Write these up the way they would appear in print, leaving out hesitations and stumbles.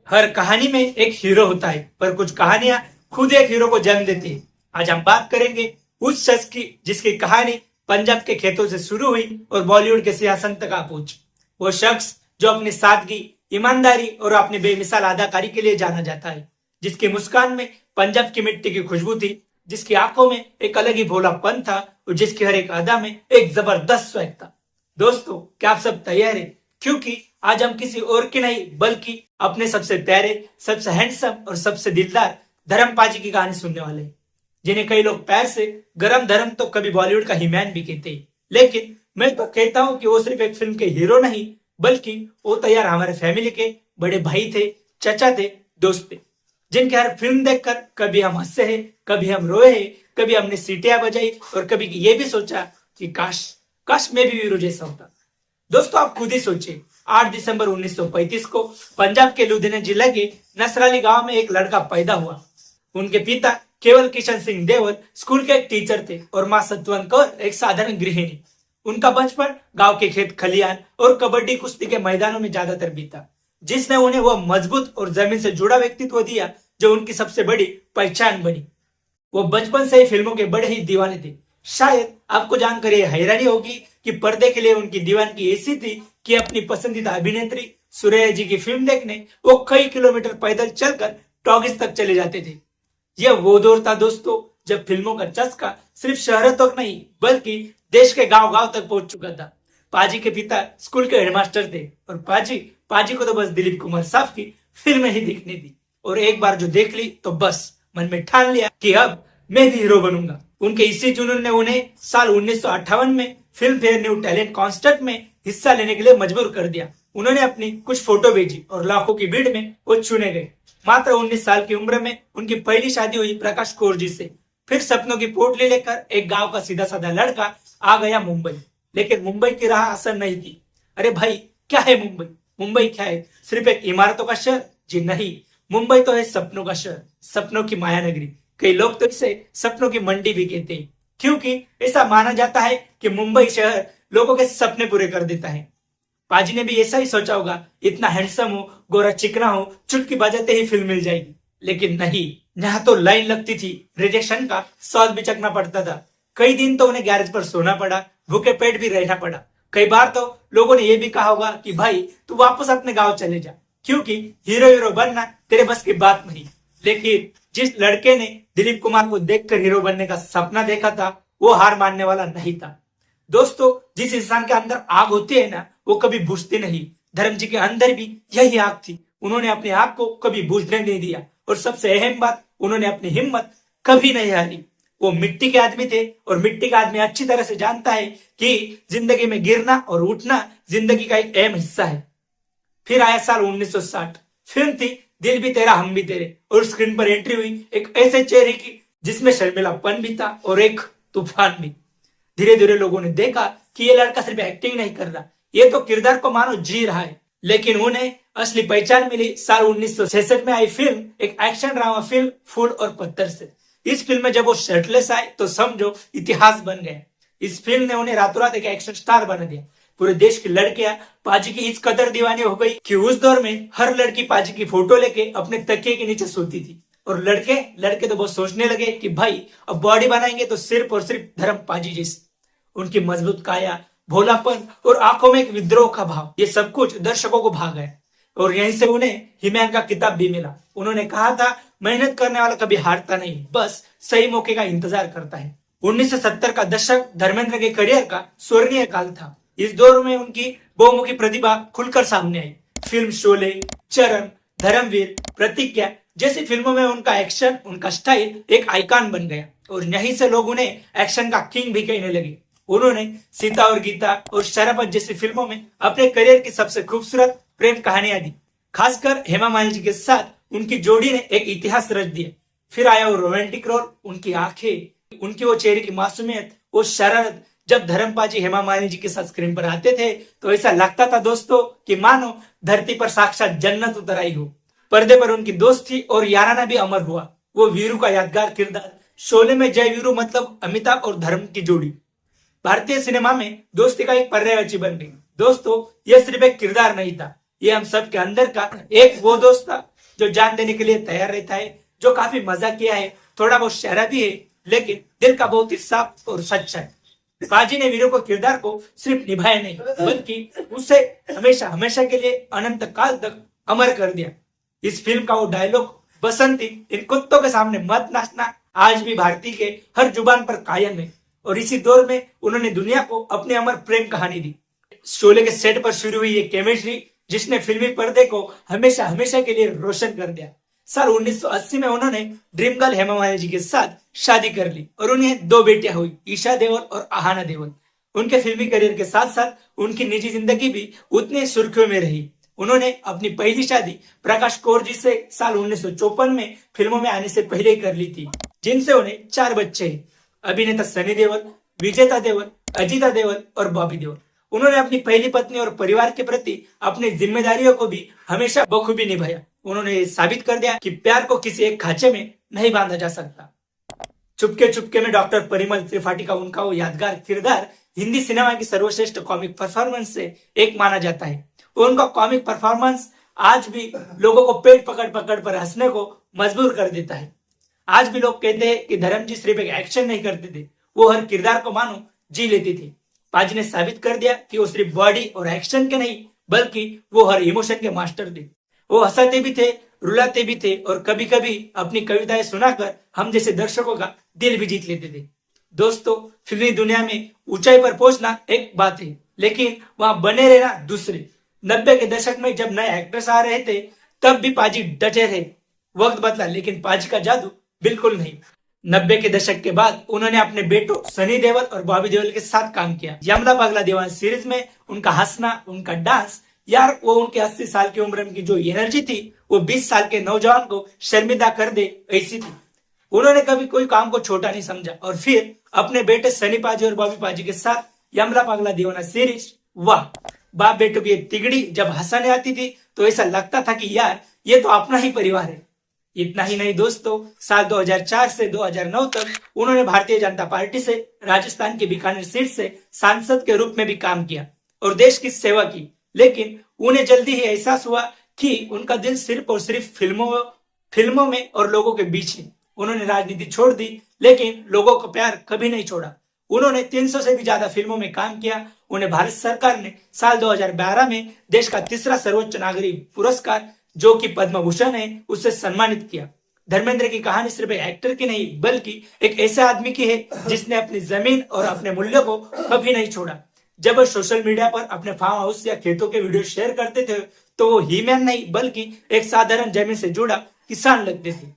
हर कहानी में एक हीरो होता है, पर कुछ कहानियां खुद एक हीरो को जन्म देती है। आज हम बात करेंगे उस शख्स की जिसकी कहानी पंजाब के खेतों से शुरू हुई और बॉलीवुड के सिंहासन तक आ पहुंची। वो शख्स जो अपनी सादगी, ईमानदारी और अपनी बेमिसाल अदाकारी के लिए जाना जाता है, जिसकी मुस्कान में पंजाब की मिट्टी की खुशबू थी, जिसकी आंखों में एक अलग ही भोलापन था और जिसकी हर एक अदा में एक जबरदस्त स्वैग था। दोस्तों, क्या आप सब तैयार हैं? क्योंकि आज हम किसी और की नहीं बल्कि अपने सबसे प्यारे, सबसे हैंडसम और सबसे दिलदार धर्म पाजी की कहानी सुनने वाले हैं, जिन्हें कई लोग पैर से गरम धर्म तो कभी बॉलीवुड का हीमैन भी कहते हैं। लेकिन मैं तो कहता हूं कि वो सिर्फ एक फिल्म के हीरो नहीं, बल्कि वो तो यार हमारे फैमिली के बड़े भाई थे, चचा थे, दोस्त थे, जिनके हर फिल्म देखकर कभी हम हंसे हैं, कभी हम रोए हैं, कभी हमने सीटियां बजाई और कभी ये भी सोचा कि काश काश मैं भी वीरू जैसा होता। दोस्तों, आप खुद ही सोचिए, 8 दिसंबर 1935 को पंजाब के लुधियाना जिले के नसराली गांव में एक लड़का पैदा हुआ। उनके पिता केवल किशन सिंह देवल स्कूल के एक टीचर थे और मां सतवन कौर एक साधारण गृहिणी। उनका बचपन गांव के खेत खलियान और कबड्डी कुश्ती के मैदानों में ज्यादातर बीता, जिसने उन्हें वह मजबूत और जमीन से जुड़ा व्यक्तित्व दिया जो उनकी सबसे बड़ी पहचान बनी। वो बचपन से ही फिल्मों के बड़े ही दीवाने थे। शायद आपको जानकर ये हैरानी होगी कि पर्दे के लिए उनकी दीवानगी ऐसी थी कि अपनी पसंदीदा अभिनेत्री सुरैया जी की फिल्म देखने वो कई किलोमीटर पैदल चलकर टॉकीज तक चले जाते थे। यह वो दौर था दोस्तों, जब फिल्मों का चस्का सिर्फ शहरों तक नहीं बल्कि देश के गांव गांव तक पहुंच चुका था। पाजी के पिता स्कूल के हेडमास्टर थे और पाजी को तो बस दिलीप कुमार साहब की फिल्में ही दिखनी थी, और एक बार जो देख ली तो बस मन में ठान लिया कि अब मैं भी हीरो बनूंगा। उनके इसी जुनून ने उन्हें साल 1958 में film fair new talent contest में हिस्सा लेने के लिए मजबूर कर दिया। उन्होंने अपनी कुछ फोटो भेजी और लाखों की भीड़ में वो चुने गए। मात्र 19 साल की उम्र में उनकी पहली शादी हुई प्रकाश कौर जी से। फिर सपनों की पोटली लेकर एक गांव का सीधा साधा लड़का आ गया मुंबई। लेकिन मुंबई की राह आसान नहीं थी। अरे भाई, क्या है मुंबई? मुंबई क्या है? सिर्फ एक इमारतों का शहर? जी नहीं, मुंबई तो है सपनों का शहर, सपनों की माया नगरी। कई लोग तो इसे सपनों की मंडी भी कहते हैं, क्योंकि ऐसा माना जाता है कि मुंबई शहर लोगों के सपने पूरे कर देता है। पाजी ने भी ऐसा ही सोचा होगा, इतना हैंडसम हो, गोरा चिकना हो, चुटकी बजाते ही फिल्म मिल जाएगी। लेकिन नहीं, यहाँ तो लाइन लगती थी, रिजेक्शन का स्वाद भी चखना पड़ता था। कई दिन तो उन्हें गैरेज पर सोना पड़ा, भूखे पेट भी रहना पड़ा। कई बार तो लोगों ने यह भी कहा होगा कि भाई तू वापस अपने गाँव चले जा, क्योंकि हीरो बनना तेरे बस की बात नहीं। लेकिन जिस लड़के ने दिलीप कुमार को देखकर हीरो बनने का सपना देखा था, वो हार मानने वाला नहीं था। दोस्तों, जिस इंसान के अंदर आग होती है ना, वो कभी बुझती नहीं। धर्म जी के अंदर भी यही आग थी। उन्होंने अपने आग को कभी बुझने नहीं दिया, और सबसे अहम बात, उन्होंने अपनी हिम्मत कभी नहीं हारी। वो मिट्टी के आदमी थे, और मिट्टी का आदमी अच्छी तरह से जानता है कि जिंदगी में गिरना और उठना जिंदगी का एक अहम हिस्सा है। फिर आया साल 1960। फिल्म थी दिल भी तेरा हम भी तेरे, और स्क्रीन पर एंट्री हुई एक ऐसे चेहरे की जिसमें शर्मिलापन भी था और एक तूफान भी। धीरे धीरे लोगों ने देखा कि ये लड़का सिर्फ एक्टिंग नहीं कर रहा, ये तो किरदार को मानो जी रहा है। लेकिन उन्हें असली पहचान मिली साल 1966 में आई फिल्म, एक एक्शन ड्रामा फिल्म फूल और पत्थर से। इस फिल्म में जब वो शर्टलेस आए तो समझो इतिहास बन गया। इस फिल्म ने उन्हें रातों रात एक एक्शन स्टार बना दिया। पूरे देश की लड़कियां पाजी की इस कदर दीवानी हो गई कि उस दौर में हर लड़की पाजी की फोटो लेके अपने तकिए के नीचे सोती थी। और लड़के तो बहुत सोचने लगे कि भाई अब बॉडी बनाएंगे तो सिर्फ और सिर्फ धर्म पाजी जैसी। उनकी मजबूत काया, भोलापन और आंखों में एक विद्रोह का भाव, ये सब कुछ दर्शकों को भा गया, और यहीं से उन्हें हिमैन का किताब भी मिला। उन्होंने कहा था, मेहनत करने वाला कभी हारता नहीं, बस सही मौके का इंतजार करता है। 1970 का दशक धर्मेंद्र के करियर का स्वर्णीय काल था। इस दौर में उनकी बहुमुखी प्रतिभा खुलकर सामने आई। फिल्म शोले, चरण, धर्मवीर, प्रतिज्ञा जैसी फिल्मों में उनका एक्शन, उनका स्टाइल एक आइकॉन बन गया, और यहीं से लोग उन्हें एक्शन का किंग भी कहने लगे। उन्होंने सीता और गीता और शराफत जैसी फिल्मों में अपने करियर की सबसे खूबसूरत प्रेम कहानियां दी। खासकर हेमा मालिनी जी के साथ उनकी जोड़ी ने एक इतिहास रच दिया। फिर आया वो रोमांटिक रोल, उनकी आंखें, उनकी वो चेहरे की मासूमियत, वो शरारत। जब धर्म पाजी हेमा मालिनी जी के साथ स्क्रीन पर आते थे तो ऐसा लगता था दोस्तों कि मानो धरती पर साक्षात जन्नत उतर आई हो। पर्दे पर उनकी दोस्ती और याराना भी अमर हुआ। वो वीरू का यादगार किरदार, शोले में जय वीरू मतलब अमिताभ और धर्म की जोड़ी, भारतीय सिनेमा में दोस्ती का एक पर्यायवाची बन गई। दोस्तों, यह सिर्फ एक किरदार नहीं था, ये हम सब के अंदर का एक वो दोस्त था जो जान देने के लिए तैयार रहता है, जो काफी मजा किया है, थोड़ा बहुत शराबी है, लेकिन दिल का बहुत ही साफ और सच्चा है। पाजी ने वीरू को किरदार को सिर्फ निभाया नहीं, बल्कि उसे हमेशा हमेशा के लिए अनंत काल तक अमर कर दिया। इस फिल्म का वो डायलॉग, बसंती इन कुत्तों के सामने मत नाचना, आज भी भारतीय के हर जुबान पर कायम है। और इसी दौर में उन्होंने दुनिया को अपनी अमर प्रेम कहानी दी। शोले के सेट पर शुरू हुई ये केमिस्ट्री, जिसने फिल्मी पर्दे को हमेशा हमेशा के लिए रोशन कर दिया। साल 1980 में उन्होंने ड्रीम गर्ल हेमा मालिनी के साथ शादी कर ली और उन्हें 2 बेटियां हुई, ईशा देओल और आहाना देओल। उनके फिल्मी करियर के साथ साथ उनकी निजी जिंदगी भी उतनी सुर्खियों में रही। उन्होंने अपनी पहली शादी प्रकाश कौर जी से साल 1954 में फिल्मों में आने से पहले ही कर ली थी, जिनसे उन्हें 4 बच्चे हैं। अभिनेता सनी देओल, विजेता देओल, अजीता देओल और बॉबी देओल। उन्होंने अपनी पहली पत्नी और परिवार के प्रति अपनी जिम्मेदारियों को भी हमेशा बखूबी निभाया। उन्होंने साबित कर दिया कि प्यार को किसी एक खांचे में नहीं बांधा जा सकता। चुपके चुपके में डॉक्टर परिमल त्रिपाठी का उनका वो यादगार किरदार हिंदी सिनेमा की सर्वश्रेष्ठ कॉमिक परफॉर्मेंस से एक माना जाता है। उनका कॉमिक परफॉर्मेंस आज भी लोगों को पेट पकड़ पकड़ पर हंसने को मजबूर कर देता है। आज भी लोग कहते हैं कि धर्म जी सिर्फ एक एक्शन नहीं करते थे, वो हर किरदार को मानो जी लेती थी। पाजी ने साबित कर दिया कि वो सिर्फ बॉडी और एक्शन के नहीं, बल्कि वो हर इमोशन के मास्टर थे। वो हंसाते भी थे, रुलाते भी थे और कभी कभी अपनी कविताएं सुनाकर हम जैसे दर्शकों का दिल भी जीत लेते थे। दोस्तों, फिल्मी दुनिया में ऊंचाई पर पहुंचना एक बात है, लेकिन वहां बने रहना दूसरी। 90 के दशक में जब नए एक्टर्स आ रहे थे, तब भी पाजी डटे रहे। वक्त बदला, लेकिन पाजी का जादू बिल्कुल नहीं। 90 के दशक के बाद उन्होंने अपने बेटों सनी देओल और बॉबी देओल के साथ काम किया। यमला पगला दीवाना सीरीज में उनका हंसना, उनका डांस, यार वो उनके 80 साल की उम्र की जो एनर्जी थी, वो 20 साल के नौजवान को शर्मिंदा कर दे ऐसी थी। उन्होंने कभी कोई काम को छोटा नहीं समझा और फिर अपने बेटे सनी पाजी और बॉबी पाजी के साथ यमला पगला दीवाना सीरीज, वाह! बाप बेटों की तिगड़ी जब हंसाने आती थी तो ऐसा लगता था कि यार ये तो अपना ही परिवार है। इतना ही नहीं दोस्तों, साल 2004 से 2009 तक उन्होंने भारतीय जनता पार्टी से राजस्थान की बीकानेर सीट से सांसद के रूप में भी काम किया और देश की सेवा की। लेकिन उन्हें जल्दी ही एहसास हुआ कि उनका दिल सिर्फ और सिर्फ फिल्मों में और लोगों के बीच है। उन्होंने राजनीति छोड़ दी, लेकिन लोगों का प्यार कभी नहीं छोड़ा। उन्होंने 300 से भी ज्यादा फिल्मों में काम किया। उन्हें भारत सरकार ने साल 2012 में देश का 3रा सर्वोच्च नागरिक पुरस्कार, जो कि पद्म भूषण है, उससे सम्मानित किया। धर्मेंद्र की कहानी सिर्फ एक एक्टर की नहीं, बल्कि एक ऐसे आदमी की है जिसने अपनी जमीन और अपने मूल्य को कभी नहीं छोड़ा। जब वो सोशल मीडिया पर अपने फार्म हाउस या खेतों के वीडियो शेयर करते थे, तो वो हीमैन नहीं, बल्कि एक साधारण जमीन से जुड़ा किसान लगते थे।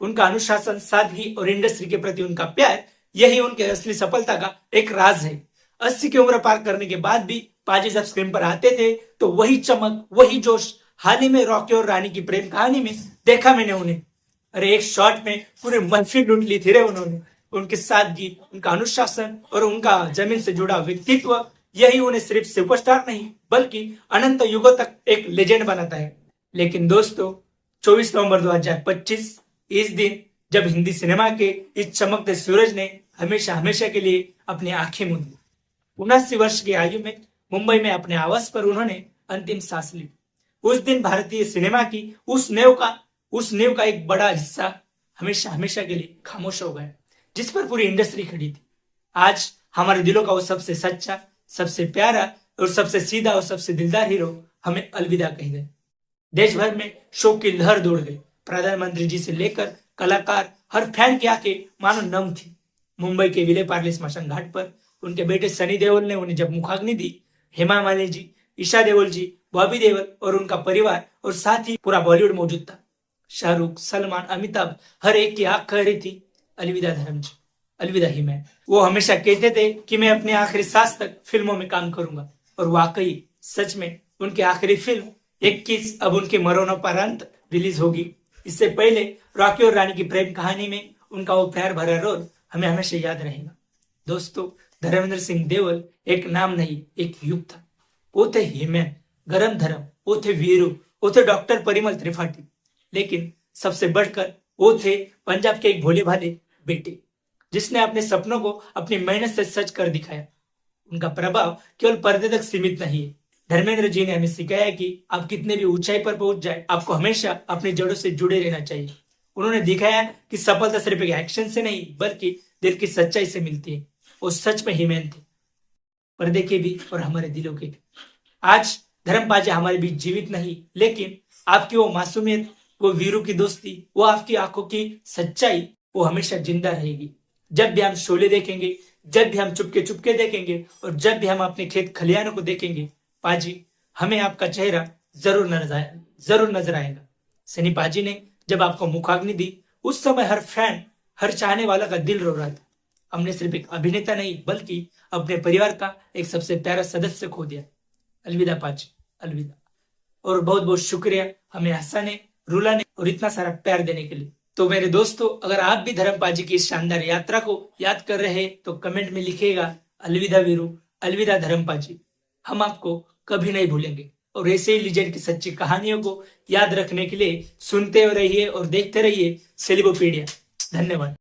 उनका अनुशासन, सादगी और इंडस्ट्री के प्रति उनका प्यार, यही उनके असली सफलता का एक राज है। 80 की उम्र पार करने के बाद भी पाजी जब स्क्रीन पर आते थे, तो वही चमक, वही जोश। हाल ही में रॉकी और रानी की प्रेम कहानी में देखा मैंने उन्हें। अरे एक शॉट में पूरी महफिल लूट ली थी रे उन्होंने। उनकी सादगी, उनका अनुशासन और उनका जमीन से जुड़ा व्यक्तित्व, यही उन्हें सिर्फ सुपरस्टार नहीं, बल्कि अनंत युगों तक एक लेजेंड बनाता है। लेकिन दोस्तों, 24 नवंबर 2025 इस दिन जब हिंदी सिनेमा के इस चमकते सूरज ने हमेशा हमेशा के लिए अपनी आंखें मूंद ली। 79 वर्ष की आयु में मुंबई में अपने आवास पर उन्होंने अंतिम सांस ली। उस दिन भारतीय सिनेमा की उस नींव का एक बड़ा हिस्सा हमेशा हमेशा के लिए खामोश हो गया, जिस पर पूरी इंडस्ट्री खड़ी थी। आज हमारे दिलों का वो सबसे सच्चा, सबसे प्यारा और सबसे सीधा और सबसे दिलदार हीरो हमें अलविदा कह गए। देश भर में शोक की लहर दौड़ गई। प्रधानमंत्री जी से लेकर कलाकार, हर फैन की आंखें मानो नम थी। मुंबई के विले पार्ले स्मशान घाट पर उनके बेटे सनी देओल ने उन्हें जब मुखाग्नि दी, हेमा मालिनी जी, ईशा देओल जी, बॉबी देओल और उनका परिवार और साथ ही पूरा बॉलीवुड मौजूद था। शाहरुख, सलमान, अमिताभ, हर एक की आंख कह रही थी, अलविदा धर्म जी, अलविदा ही मैं। वो हमेशा कहते थे कि मैं अपनी आखिरी सांस तक फिल्मों में काम करूंगा, और वाकई सच में उनकी आखिरी फिल्म 21 अब उनके मरणोपरांत रिलीज होगी। इससे पहले रॉकी और रानी की प्रेम कहानी में उनका वो प्यार भरा रोल हमें हमेशा याद रहेगा। दोस्तों, धर्मेंद्र सिंह देओल एक नाम नहीं, एक युग था। वो थे हीमैन, गरम धर्म, वो थे वीरू, वो थे डॉक्टर परिमल त्रिपाठी, लेकिन सबसे बढ़कर वो थे पंजाब के एक भोले भाले बेटे, जिसने अपने सपनों को अपनी मेहनत से सच कर दिखाया। उनका प्रभाव केवल पर्दे तक सीमित नहीं है, धर्मेंद्र जी ने हमें सिखाया कि आप कितने भी ऊंचाई पर पहुंच जाए, आपको हमेशा अपनी जड़ों से जुड़े रहना चाहिए। उन्होंने दिखाया कि सफलता सिर्फ एक एक्शन से नहीं बल्कि दिल की सच्चाई से मिलती है। वो सच में ही मेहनत थे, पर्दे के भी और हमारे दिलों के भी। आज धर्मपाजी हमारे बीच जीवित नहीं, लेकिन आपकी वो मासूमियत, वो वीरों की दोस्ती, वो आपकी आंखों की सच्चाई, वो हमेशा जिंदा रहेगी। जब भी हम शोले देखेंगे, जब भी हम चुपके चुपके देखेंगे और जब भी हम अपने खेत खलियानों को देखेंगे, पाजी हमें आपका चेहरा जरूर नजर आएगा। सनी पाजी ने जब आपको मुखाग्नि दी, उस समय हर फैन, हर चाहने वाला का दिल रो रहा था। हमने सिर्फ एक अभिनेता नहीं बल्कि अपने परिवार का एक सबसे प्यारा सदस्य खो दिया। अलविदा पाजी, अलविदा। और बहुत बहुत शुक्रिया हमें हंसाने, रुलाने और इतना सारा प्यार देने के लिए। तो मेरे दोस्तों, अगर आप भी धर्मपाजी की इस शानदार यात्रा को याद कर रहे हैं तो कमेंट में लिखिएगा अलविदा वीरू, अलविदा धर्मपाजी। हम आपको कभी नहीं भूलेंगे और ऐसे ही लीजेंड की सच्ची कहानियों को याद रखने के लिए सुनते रहिए और देखते रहिए सेलिब्रिपीडिया। धन्यवाद।